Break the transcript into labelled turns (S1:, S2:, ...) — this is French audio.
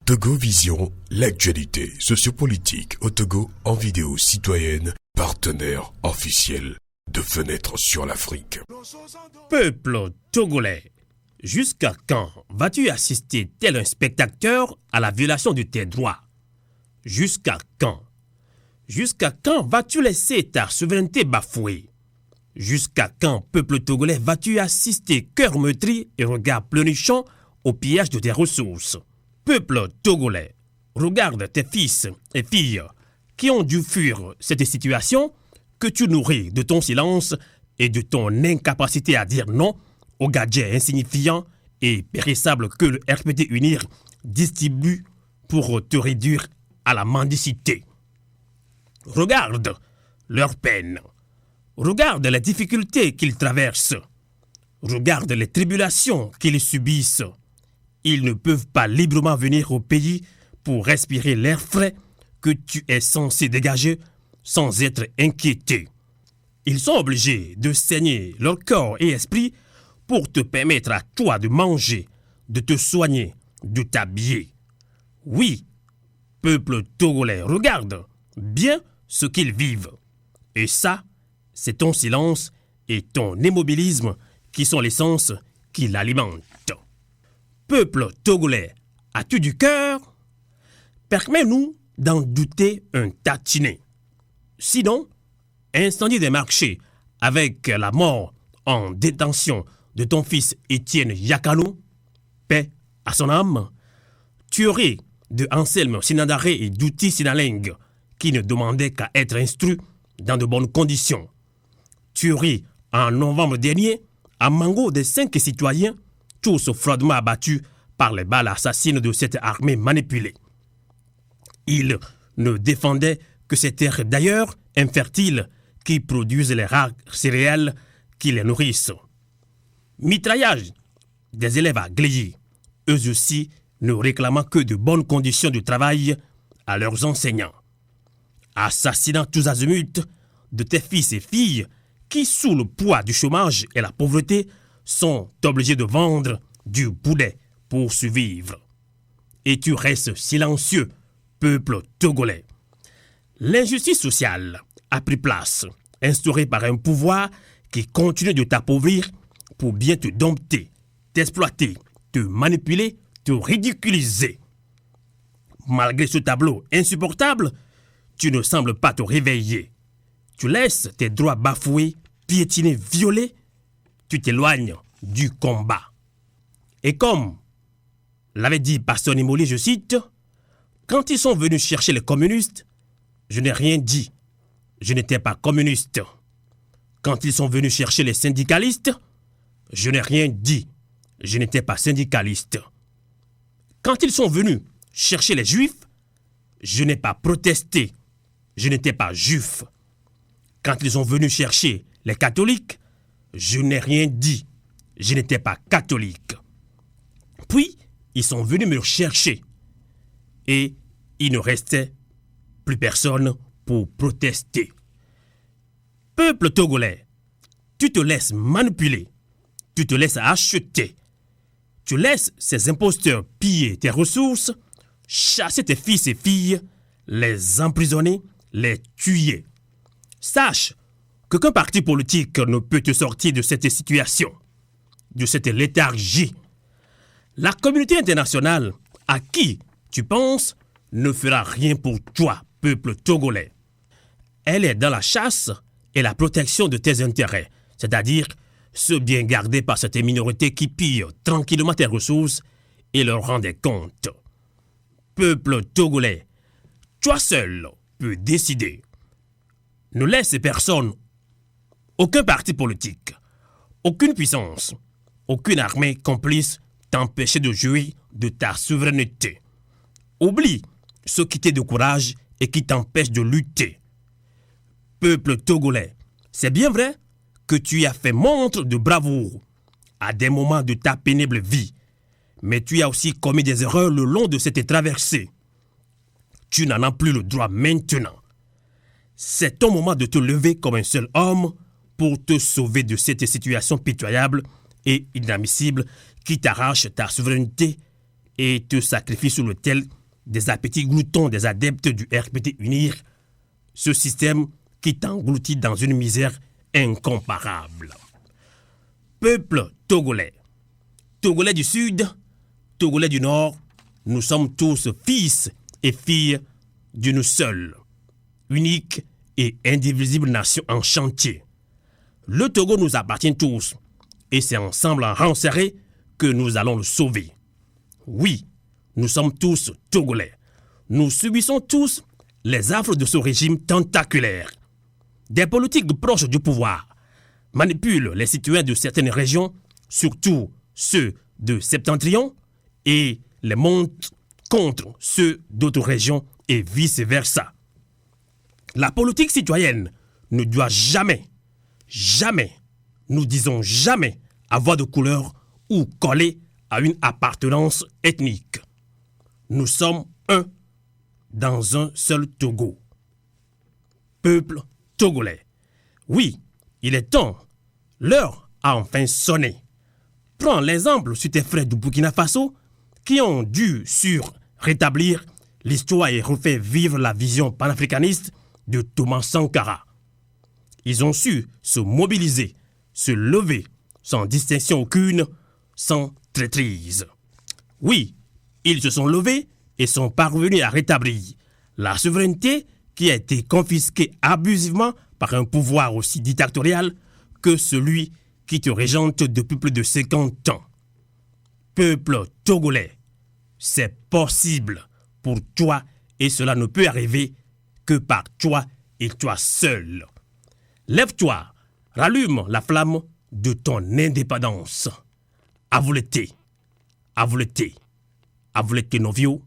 S1: Togo Vision, l'actualité sociopolitique au Togo en vidéo citoyenne, partenaire officiel de Fenêtre sur l'Afrique.
S2: Peuple togolais, jusqu'à quand vas-tu assister tel un spectateur à la violation de tes droits? Jusqu'à quand? Jusqu'à quand vas-tu laisser ta souveraineté bafouée? Jusqu'à quand, peuple togolais, vas-tu assister cœur meurtri et regard pleurnichant au pillage de tes ressources? Peuple togolais, regarde tes fils et filles qui ont dû fuir cette situation que tu nourris de ton silence et de ton incapacité à dire non aux gadgets insignifiants et périssables que le RPT Unir distribue pour te réduire à la mendicité. Regarde leur peine. Regarde les difficultés qu'ils traversent. Regarde les tribulations qu'ils subissent. Ils ne peuvent pas librement venir au pays pour respirer l'air frais que tu es censé dégager sans être inquiété. Ils sont obligés de saigner leur corps et esprit pour te permettre à toi de manger, de te soigner, de t'habiller. Oui, peuple togolais, regarde bien ce qu'ils vivent. Et ça, c'est ton silence et ton immobilisme qui sont l'essence qui l'alimentent. Peuple togolais, as-tu du cœur? Permets-nous d'en douter un tantinet. Sinon, incendie des marchés avec la mort en détention de ton fils Étienne Yakano, paix à son âme, tuerie de Anselme Sinandare et d'Outi Sinaleng qui ne demandaient qu'à être instruits dans de bonnes conditions. Tuerie en novembre dernier à Mango des 5 citoyens, tous froidement abattus par les balles assassines de cette armée manipulée. Ils ne défendaient que ces terres d'ailleurs infertiles qui produisent les rares céréales qui les nourrissent. Mitraillage des élèves à Gléy, eux aussi ne réclamant que de bonnes conditions de travail à leurs enseignants. Assassinat tous azimuts de tes fils et filles qui, sous le poids du chômage et la pauvreté, sont obligés de vendre du poulet pour survivre. Et tu restes silencieux, peuple togolais. L'injustice sociale a pris place, instaurée par un pouvoir qui continue de t'appauvrir pour bien te dompter, t'exploiter, te manipuler, te ridiculiser. Malgré ce tableau insupportable, tu ne sembles pas te réveiller. Tu laisses tes droits bafoués, piétinés, violés. Tu t'éloignes du combat. Et comme l'avait dit Pasteur Nimoli, je cite, « Quand ils sont venus chercher les communistes, je n'ai rien dit. Je n'étais pas communiste. Quand ils sont venus chercher les syndicalistes, je n'ai rien dit. Je n'étais pas syndicaliste. Quand ils sont venus chercher les juifs, je n'ai pas protesté. Je n'étais pas juif. Quand ils sont venus chercher les catholiques, je n'ai rien dit. Je n'étais pas catholique. Puis, ils sont venus me chercher. Et il ne restait plus personne pour protester. Peuple togolais, tu te laisses manipuler. Tu te laisses acheter. Tu laisses ces imposteurs piller tes ressources, chasser tes fils et filles, les emprisonner, les tuer. Sache qu'aucun parti politique ne peut te sortir de cette situation, de cette léthargie. La communauté internationale, à qui tu penses, ne fera rien pour toi, peuple togolais. Elle est dans la chasse et la protection de tes intérêts, c'est-à-dire ceux bien gardés par cette minorité qui pille tranquillement tes ressources et leur rend des comptes. Peuple togolais, toi seul peux décider. Ne laisse personne, aucun parti politique, aucune puissance, aucune armée complice t'empêcher de jouir de ta souveraineté. Oublie ceux qui te découragent et qui t'empêchent de lutter. Peuple togolais, c'est bien vrai que tu as fait montre de bravoure à des moments de ta pénible vie, mais tu as aussi commis des erreurs le long de cette traversée. Tu n'en as plus le droit maintenant. C'est ton moment de te lever comme un seul homme pour te sauver de cette situation pitoyable et inadmissible qui t'arrache ta souveraineté et te sacrifie sur l'autel des appétits gloutons des adeptes du RPT Unir, ce système qui t'engloutit dans une misère incomparable. Peuple togolais, Togolais du Sud, Togolais du Nord, nous sommes tous fils et filles d'une seule, unique et indivisible nation en chantier. Le Togo nous appartient tous, et c'est ensemble en rang serré que nous allons le sauver. Oui, nous sommes tous Togolais. Nous subissons tous les affres de ce régime tentaculaire. Des politiques proches du pouvoir manipulent les citoyens de certaines régions, surtout ceux de Septentrion, et les montent contre ceux d'autres régions et vice-versa. La politique citoyenne ne doit jamais, nous disons jamais, avoir de couleur ou coller à une appartenance ethnique. Nous sommes un dans un seul Togo. Peuple togolais. Oui, il est temps. L'heure a enfin sonné. Prends l'exemple sur tes frères du Burkina Faso qui ont dû rétablir l'histoire et refaire vivre la vision panafricaniste de Thomas Sankara. Ils ont su se mobiliser, se lever, sans distinction aucune, sans traîtrise. Oui, ils se sont levés et sont parvenus à rétablir la souveraineté qui a été confisquée abusivement par un pouvoir aussi dictatorial que celui qui te régente depuis plus de 50 ans. Peuple togolais, c'est possible pour toi et cela ne peut arriver que par toi et toi seul. Lève-toi, rallume la flamme de ton indépendance. Avulete, avulete, avulete novio.